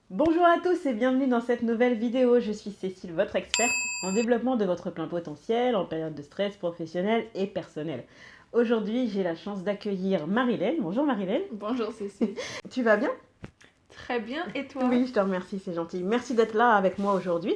Bonjour à tous et bienvenue dans cette nouvelle vidéo. Je suis Cécile, votre experte en développement de votre plein potentiel en période de stress professionnel et personnel. Aujourd'hui, j'ai la chance d'accueillir Marilène. Bonjour Marilène. Bonjour Cécile. Tu vas bien? Très bien, et toi? Oui, je te remercie, c'est gentil. Merci d'être là avec moi aujourd'hui.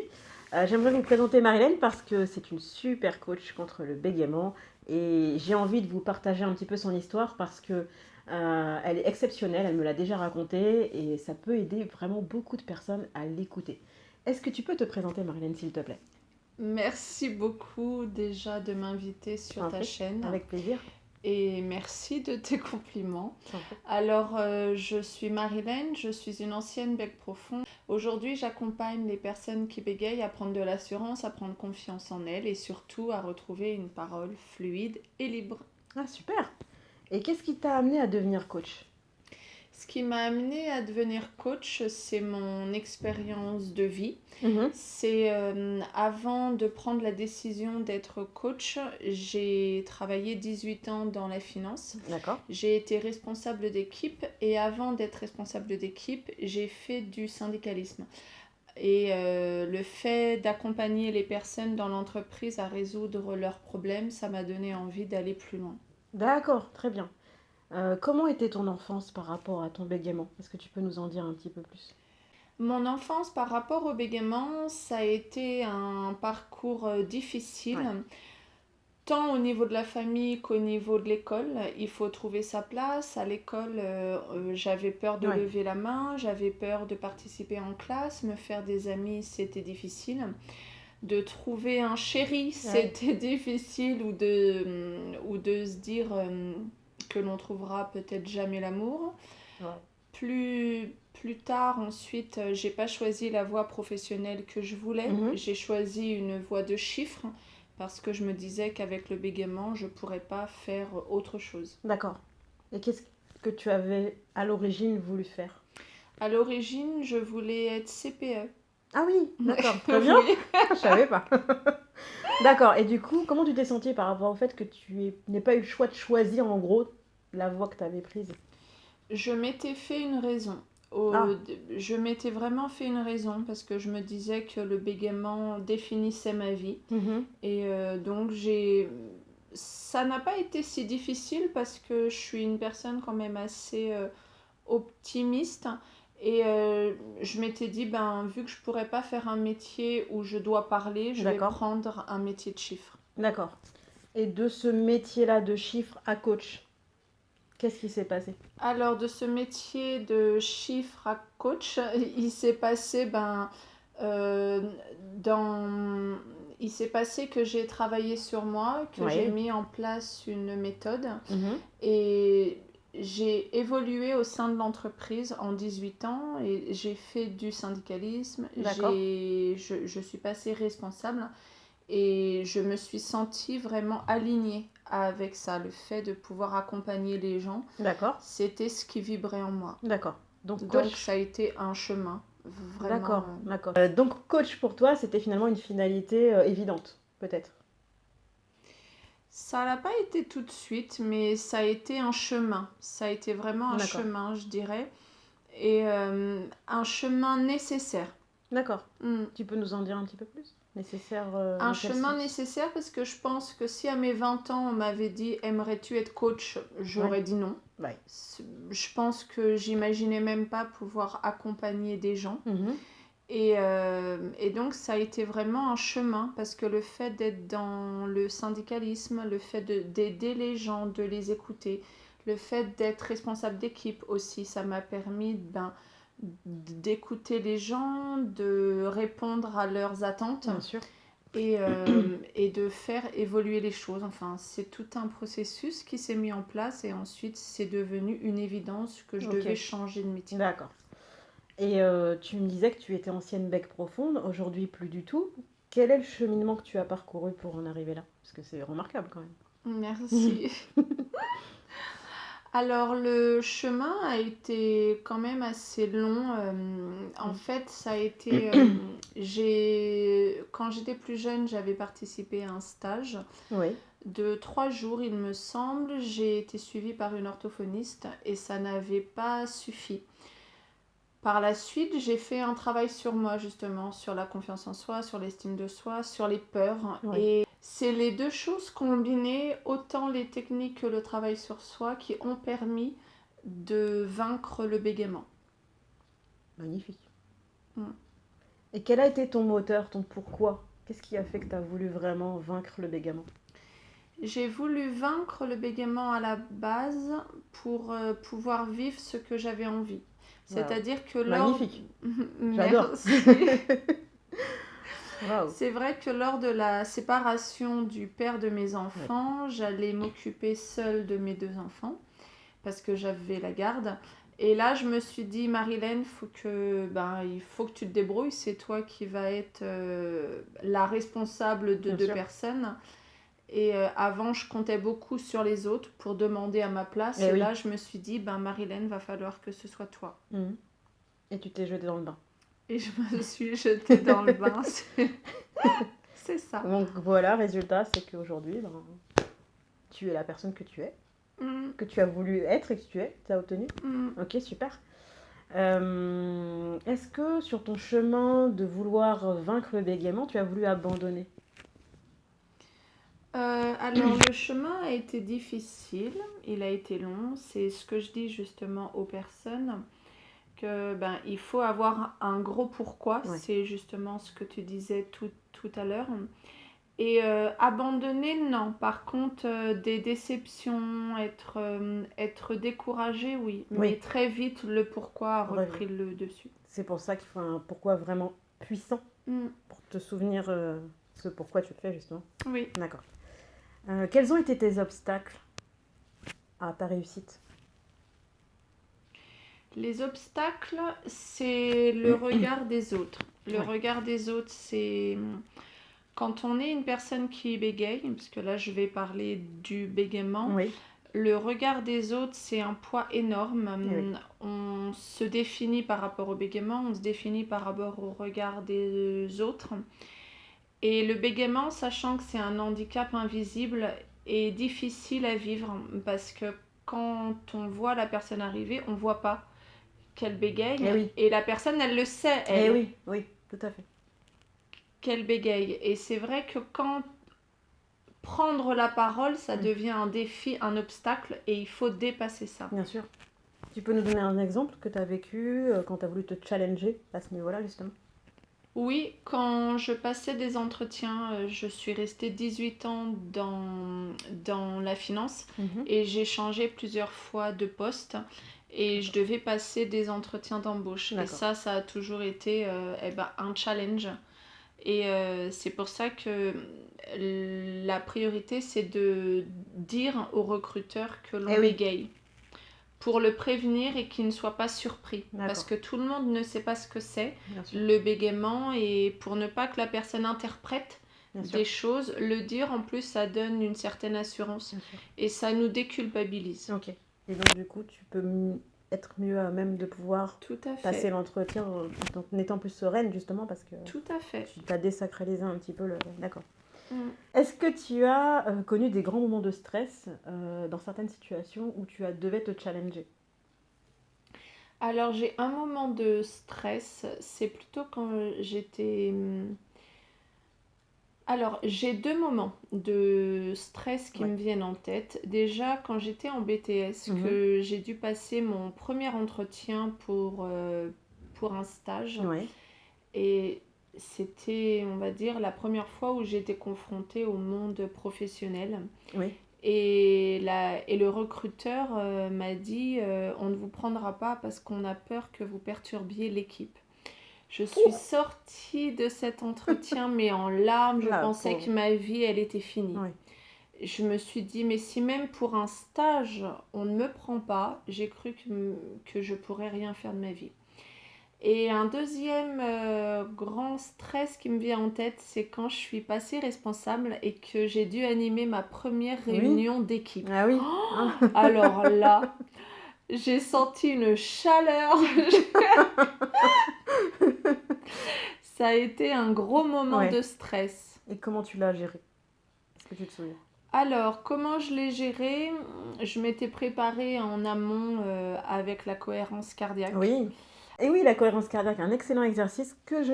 J'aimerais vous présenter Marilène parce que c'est une super coach contre le bégaiement et j'ai envie de vous partager un petit peu son histoire parce que elle est exceptionnelle, elle me l'a déjà raconté et ça peut aider vraiment beaucoup de personnes à l'écouter. Est-ce que tu peux te présenter Marilène s'il te plaît? Merci beaucoup déjà de m'inviter Je sur t'en ta prie, chaîne avec plaisir. et merci de tes compliments. Je t'en prie. Alors, je suis Marilène, je suis une ancienne bec profond. Aujourd'hui, j'accompagne les personnes qui bégayent à prendre de l'assurance, à prendre confiance en elles et surtout à retrouver une parole fluide et libre. Ah super. Et qu'est-ce qui t'a amené à devenir coach? Ce qui m'a amenée à devenir coach, c'est mon expérience de vie. Mhm. C'est avant de prendre la décision d'être coach, j'ai travaillé 18 ans dans la finance. D'accord. J'ai été responsable d'équipe et avant d'être responsable d'équipe, j'ai fait du syndicalisme. Et le fait d'accompagner les personnes dans l'entreprise à résoudre leurs problèmes, ça m'a donné envie d'aller plus loin. D'accord, très bien. Comment était ton enfance par rapport à ton bégaiement? Est-ce que tu peux nous en dire un petit peu plus? Mon enfance par rapport au bégaiement, ça a été un parcours difficile. Ouais. Tant au niveau de la famille qu'au niveau de l'école, il faut trouver sa place. À l'école, j'avais peur de Ouais. lever la main, j'avais peur de participer en classe, me faire des amis, c'était difficile. De trouver un chéri, Ouais. c'était difficile, ou de se dire que l'on trouvera peut-être jamais l'amour. Ouais. Plus tard, ensuite, j'ai pas choisi la voie professionnelle que je voulais. Mhm. J'ai choisi une voie de chiffres parce que je me disais qu'avec le bégaiement, je pourrais pas faire autre chose. D'accord. Et qu'est-ce que tu avais à l'origine voulu faire? À l'origine, je voulais être CPE. Ah oui, d'accord, très bien. Oui. Je savais pas. D'accord. Et du coup, comment tu t'es sentie par rapport au fait que n'aies pas eu le choix de choisir en gros la voie que tu avais prise? Je m'étais fait une raison. Au- Ah, je m'étais vraiment fait une raison parce que je me disais que le bégaiement définissait ma vie. mhm, Et donc j'ai... Ça n'a pas été si difficile parce que je suis une personne quand même assez optimiste. Et je m'étais dit, ben, vu que je pourrais pas faire un métier où je dois parler, je vais d'accord, prendre un métier de chiffre. d'accord. Et de ce métier-là de chiffre à coach, qu'est-ce qui s'est passé? Alors, de ce métier de chiffre à coach, il s'est passé, euh, dans... il s'est passé que j'ai travaillé sur moi, que j'ai Oui. mis en place une méthode Mhm, et j'ai évolué au sein de l'entreprise en 18 ans et j'ai fait du syndicalisme, d'accord, je suis passée responsable et je me suis sentie vraiment alignée avec ça, le fait de pouvoir accompagner les gens, d'accord, c'était ce qui vibrait en moi. d'accord. Donc Donc ça coach, a été un chemin, vraiment. d'accord, d'accord. Donc coach pour toi, c'était finalement une finalité évidente, peut-être. Ça n'a pas été tout de suite, mais ça a été un chemin. Ça a été vraiment un D'accord, chemin, je dirais. Et un chemin nécessaire. d'accord. Mm. Tu peux nous en dire un petit peu plus? Nécessaire Un dans quel chemin sens? nécessaire parce que je pense que si à mes 20 ans on m'avait dit aimerais-tu être coach, Ouais, j'aurais dit non. ouais. Je pense que j'imaginais même pas pouvoir accompagner des gens. Mhm, Et donc ça a été vraiment un chemin parce que le fait d'être dans le syndicalisme, le fait d'aider les gens, de les écouter, le fait d'être responsable d'équipe aussi, ça m'a permis d'écouter les gens, de répondre à leurs attentes bien sûr. et de faire évoluer les choses. Enfin, c'est tout un processus qui s'est mis en place et ensuite c'est devenu une évidence que je Ok, devais changer de métier. d'accord. Et tu me disais que tu étais ancienne bec profonde, aujourd'hui plus du tout. Quel est le cheminement que tu as parcouru pour en arriver là? Parce que c'est remarquable quand même. Merci. Alors le chemin a été quand même assez long. En fait, ça a été... quand j'étais plus jeune, j'avais participé à un stage Oui, de 3 jours, il me semble. J'ai été suivie par une orthophoniste et ça n'avait pas suffi. Par la suite, j'ai fait un travail sur moi, justement, sur la confiance en soi, sur l'estime de soi, sur les peurs. Ouais. Et c'est les deux choses combinées, autant les techniques que le travail sur soi, qui ont permis de vaincre le bégaiement. Magnifique. Mm. Et quel a été ton moteur, ton pourquoi? Qu'est-ce qui a fait que tu as voulu vraiment vaincre le bégaiement? J'ai voulu vaincre le bégaiement à la base pour pouvoir vivre ce que j'avais envie. Wow. C'est-à-dire que Magnifique. J'adore. Merci. Waouh. C'est vrai que lors de la séparation du père de mes enfants, j'allais m'occuper seule de mes 2 enfants parce que j'avais la garde. Et là, je me suis dit, Marilène, il faut que tu te débrouilles. C'est toi qui vas être la responsable de Bien 2 sûr. personnes. Et avant, je comptais beaucoup sur les autres pour demander à ma place. Eh Et oui. là, je me suis dit, Marilène, va falloir que ce soit toi. Mhm. Et tu t'es jetée dans le bain. Et je me suis jetée dans le bain. C'est ça. Donc voilà, résultat, c'est qu'aujourd'hui, tu es la personne que tu es, que tu as voulu être et que tu as obtenu. Ok, super. Est-ce que sur ton chemin de vouloir vaincre le bégaiement, tu as voulu abandonner? Alors le chemin a été difficile, il a été long, c'est ce que je dis justement aux personnes, que il faut avoir un gros pourquoi, Ouais. c'est justement ce que tu disais tout à l'heure. Et abandonner, non. Par contre, des déceptions, être découragé, oui. Oui. Mais très vite, le pourquoi a Ouais, repris le dessus. C'est pour ça qu'il faut un pourquoi vraiment puissant pour te souvenir ce pourquoi tu le fais justement. Oui. D'accord. Quels ont été tes obstacles à ta réussite? Les obstacles, c'est le regard des autres. Le Ouais. regard des autres, c'est quand on est une personne qui bégaye, parce que là je vais parler du bégaiement, Oui. le regard des autres, c'est un poids énorme. Oui. On se définit par rapport au bégaiement, on se définit par rapport au regard des autres. Et le bégaiement, sachant que c'est un handicap invisible, est difficile à vivre parce que quand on voit la personne arriver, on ne voit pas qu'elle bégaye. Oui. Et la personne, elle le sait, elle. Oui, oui, tout à fait. Qu'elle bégaye. Et c'est vrai que quand prendre la parole, ça devient un défi, un obstacle, et il faut dépasser ça. Bien sûr. Tu peux nous donner un exemple que tu as vécu quand tu as voulu te challenger à ce niveau-là, justement? Oui, quand je passais des entretiens, je suis restée 18 ans dans la finance et j'ai changé plusieurs fois de poste et je devais passer des entretiens d'embauche. Et ça a toujours été un challenge. Et c'est pour ça que la priorité, c'est de dire au recruteur que l'on bégaye. Pour le prévenir et qu'il ne soit pas surpris. Parce que tout le monde ne sait pas ce que c'est, le bégaiement, et pour ne pas que la personne interprète des choses, le dire en plus, ça donne une certaine assurance et ça nous déculpabilise. Ok. Et donc du coup, tu peux être mieux à même de pouvoir passer l'entretien en étant plus sereine, justement, parce que tout à fait. Tu as désacralisé un petit peu le... D'accord. Est-ce que tu as connu des grands moments de stress dans certaines situations où tu devais te challenger? Alors j'ai un moment de stress, c'est plutôt quand j'étais... Alors j'ai 2 moments de stress qui me viennent en tête. Déjà quand j'étais en BTS, que j'ai dû passer mon premier entretien pour un stage. Et c'était, on va dire, la première fois où j'ai été confrontée au monde professionnel. Et le recruteur m'a dit on ne vous prendra pas parce qu'on a peur que vous perturbiez l'équipe. Je suis sortie de cet entretien mais en larmes, je pensais que ma vie elle était finie. Je me suis dit mais si même pour un stage on ne me prend pas, j'ai cru que je pourrais rien faire de ma vie. Et un deuxième grand stress qui me vient en tête, c'est quand je suis passée responsable et que j'ai dû animer ma première réunion d'équipe. Ah oui. Alors là, j'ai senti une chaleur. Ça a été un gros moment de stress. Et comment tu l'as géré? Est-ce que tu te souviens? Alors, comment je l'ai géré? Je m'étais préparée en amont avec la cohérence cardiaque. Oui. Et oui, la cohérence cardiaque, un excellent exercice que je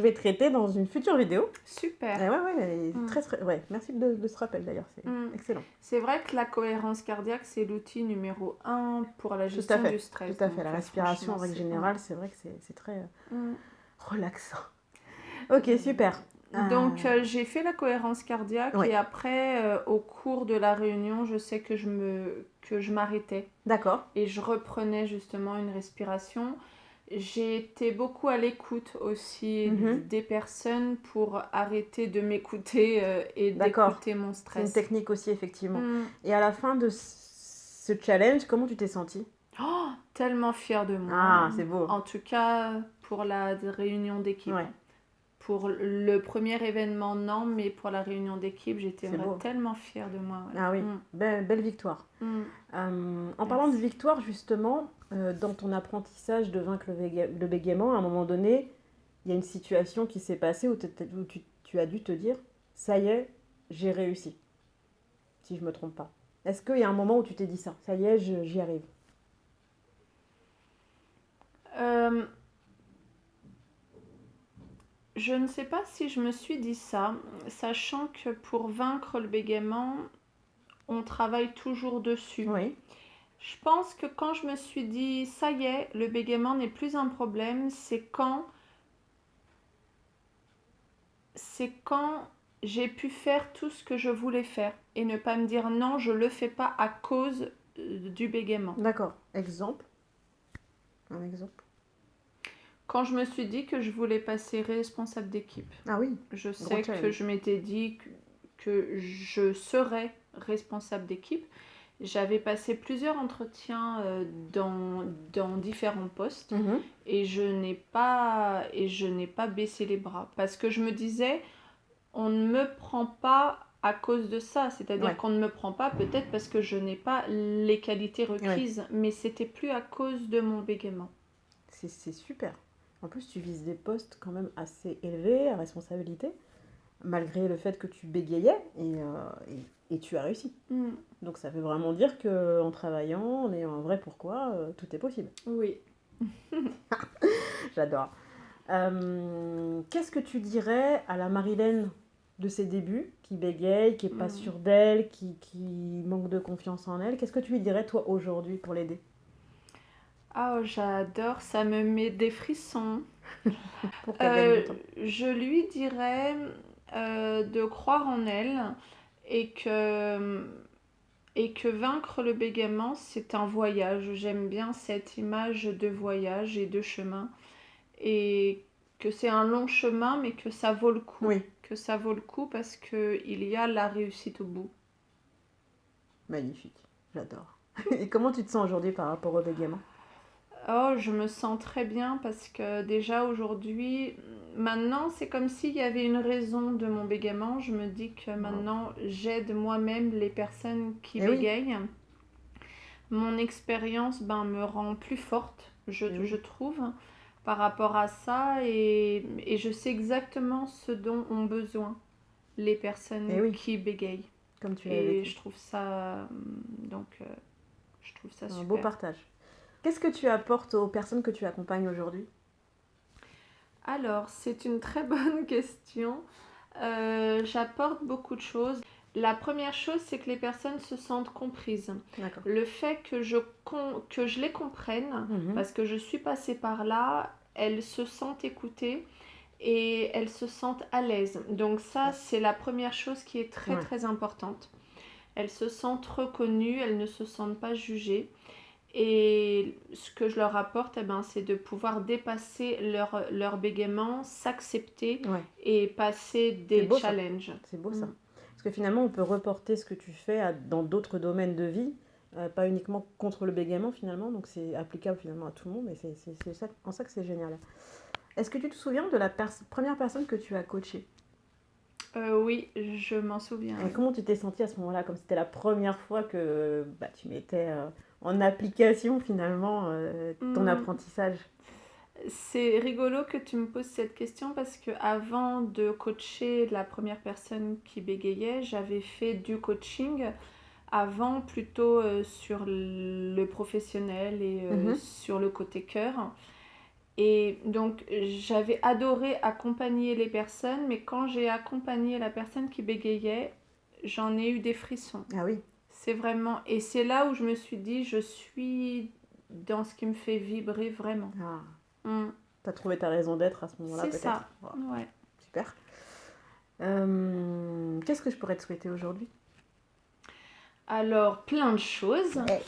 vais traiter dans une future vidéo. Super. Et ouais, merci de ce rappel d'ailleurs, c'est excellent. C'est vrai que la cohérence cardiaque, c'est l'outil numéro 1 pour la gestion du stress. Tout à fait, la respiration en règle générale, c'est vrai que c'est très relaxant. Ok, super. Donc j'ai fait la cohérence cardiaque et après, au cours de la réunion, je sais que je m'arrêtais. D'accord. Et je reprenais justement une respiration. J'ai été beaucoup à l'écoute aussi des personnes pour arrêter de m'écouter et d'écouter mon stress. C'est une technique aussi, effectivement. Et à la fin de ce challenge, comment tu t'es sentie ? Oh, tellement fière de moi. Ah, c'est beau. En tout cas, pour la réunion d'équipe. Ouais. Pour le premier événement, non, mais pour la réunion d'équipe, j'étais tellement fière de moi. Ouais. Ah oui, belle victoire. En parlant de victoire, justement, dans ton apprentissage de vaincre le bégaiement, à un moment donné, il y a une situation qui s'est passée où tu as dû te dire « ça y est, j'ai réussi », si je ne me trompe pas. Est-ce qu'il y a un moment où tu t'es dit ça ? Ça y est, j'y arrive. Je ne sais pas si je me suis dit ça, sachant que pour vaincre le bégaiement, on travaille toujours dessus. Oui. Je pense que quand je me suis dit, ça y est, le bégaiement n'est plus un problème, c'est quand j'ai pu faire tout ce que je voulais faire et ne pas me dire non, je ne le fais pas à cause du bégaiement. D'accord. Exemple ? Un exemple ? Quand je me suis dit que je voulais passer responsable d'équipe. Ah oui. Je sais que je m'étais dit que je serais responsable d'équipe. J'avais passé plusieurs entretiens dans différents postes et je n'ai pas baissé les bras parce que je me disais on ne me prend pas à cause de ça, c'est-à-dire qu'on ne me prend pas peut-être parce que je n'ai pas les qualités requises, mais c'était plus à cause de mon bégaiement. C'est super. En plus, tu vises des postes quand même assez élevés à responsabilité, malgré le fait que tu bégayais et tu as réussi. Donc ça veut vraiment dire qu'en travaillant, en ayant un vrai pourquoi, tout est possible. Oui. J'adore. Qu'est-ce que tu dirais à la Marilène de ses débuts, qui bégaye, qui n'est pas sûre d'elle, qui manque de confiance en elle? Qu'est-ce que tu lui dirais, toi, aujourd'hui, pour l'aider? Ah, j'adore, ça me met des frissons. Pour qu'elle gagne du temps. Je lui dirais de croire en elle et que vaincre le bégaiement, c'est un voyage. J'aime bien cette image de voyage et de chemin. Et que c'est un long chemin, mais que ça vaut le coup. Oui. Que ça vaut le coup parce qu'il y a la réussite au bout. Magnifique, j'adore. Et comment tu te sens aujourd'hui par rapport au bégaiement? Oh, je me sens très bien parce que déjà aujourd'hui, maintenant, c'est comme s'il y avait une raison de mon bégaiement. Je me dis que maintenant, j'aide moi-même les personnes qui bégayent. Oui. Mon expérience me rend plus forte, je trouve, par rapport à ça. Et je sais exactement ce dont ont besoin les personnes qui bégayent. Comme tu l'as vécu. Je trouve ça, je trouve ça super. Un beau partage. Qu'est-ce que tu apportes aux personnes que tu accompagnes aujourd'hui? Alors, c'est une très bonne question. J'apporte beaucoup de choses. La première chose, c'est que les personnes se sentent comprises. D'accord. Le fait que je les comprenne, parce que je suis passée par là, elles se sentent écoutées et elles se sentent à l'aise. Donc ça, c'est la première chose qui est très très importante. Elles se sentent reconnues, elles ne se sentent pas jugées. Et ce que je leur apporte, c'est de pouvoir dépasser leur bégaiement, s'accepter et passer des challenges. C'est beau ça. Parce que finalement, on peut reporter ce que tu fais dans d'autres domaines de vie, pas uniquement contre le bégaiement finalement, donc c'est applicable finalement à tout le monde et c'est ça, en ça que c'est génial. Est-ce que tu te souviens de la première personne que tu as coachée? Oui, je m'en souviens. Et comment tu t'es sentie à ce moment-là, comme c'était la première fois que tu mettais en application finalement ton apprentissage? C'est rigolo que tu me poses cette question parce que avant de coacher la première personne qui bégayait, j'avais fait du coaching Avant, plutôt sur le professionnel et Mhm. sur le côté cœur. Et donc, j'avais adoré accompagner les personnes, mais quand j'ai accompagné la personne qui bégayait, j'en ai eu des frissons. Ah oui. C'est vraiment... Et c'est là où je me suis dit, je suis dans ce qui me fait vibrer vraiment. Ah, Mm. t'as trouvé ta raison d'être à ce moment-là, C'est peut-être. ça. Wow, Ouais. super. Qu'est-ce que je pourrais te souhaiter aujourd'hui? Alors, plein de choses. Ouais.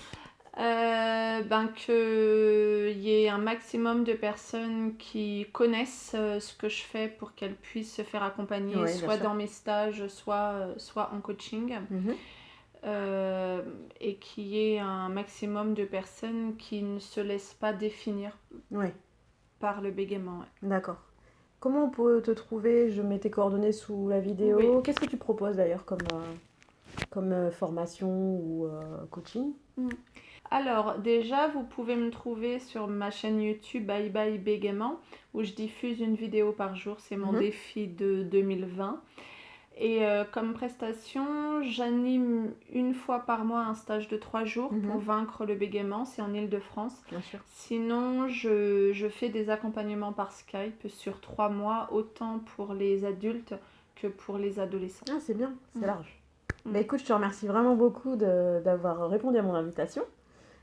Qu'il y ait un maximum de personnes qui connaissent ce que je fais pour qu'elles puissent se faire accompagner, Ouais, bien soit sûr. dans mes stages, soit en coaching. Mhm. Euh, et qu'il y ait un maximum de personnes qui ne se laissent pas définir Ouais, par le bégaiement. Ouais. d'accord. Comment on peut te trouver? Je mets tes coordonnées sous la Oui. vidéo. Qu'est-ce que tu proposes d'ailleurs comme formation ou coaching? Mm. Alors, déjà, vous pouvez me trouver sur ma chaîne YouTube Bye Bye Bégaiement, où je diffuse une vidéo par jour. C'est mon Mhm. défi de 2020. Et comme prestation, j'anime une fois par mois un stage de 3 jours pour Mhm. vaincre le bégaiement. C'est en Île-de-France. Bien sûr. Sinon, je fais des accompagnements par Skype sur 3 mois, autant pour les adultes que pour les adolescents. Ah, c'est bien, c'est Mm. large. Mm. Bah écoute, je te remercie vraiment beaucoup d'avoir répondu à mon invitation.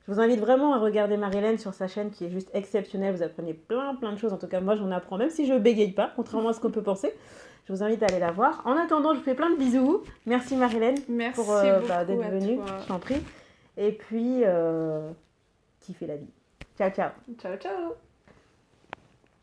Je vous invite vraiment à regarder Marie-Hélène sur sa chaîne qui est juste exceptionnelle. Vous apprenez plein de choses. En tout cas, moi, j'en apprends, même si je bégaye pas, contrairement à ce qu'on peut penser. Je vous invite à aller la voir. En attendant, je vous fais plein de bisous. Merci Marie-Hélène pour Merci beaucoup d'être à venue, toi. je t'en prie. Et puis, kiffez la vie. Ciao, ciao. Ciao, ciao.